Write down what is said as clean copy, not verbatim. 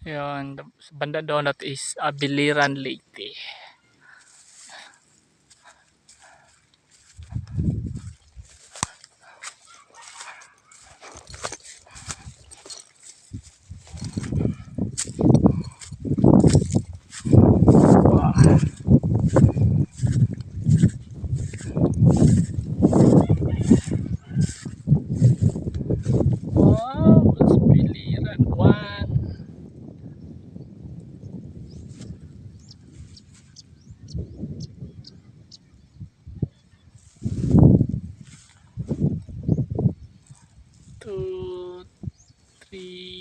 Yun, sa banda donut is Biliran Leyte. Wow, it's Biliran 1. Two, three.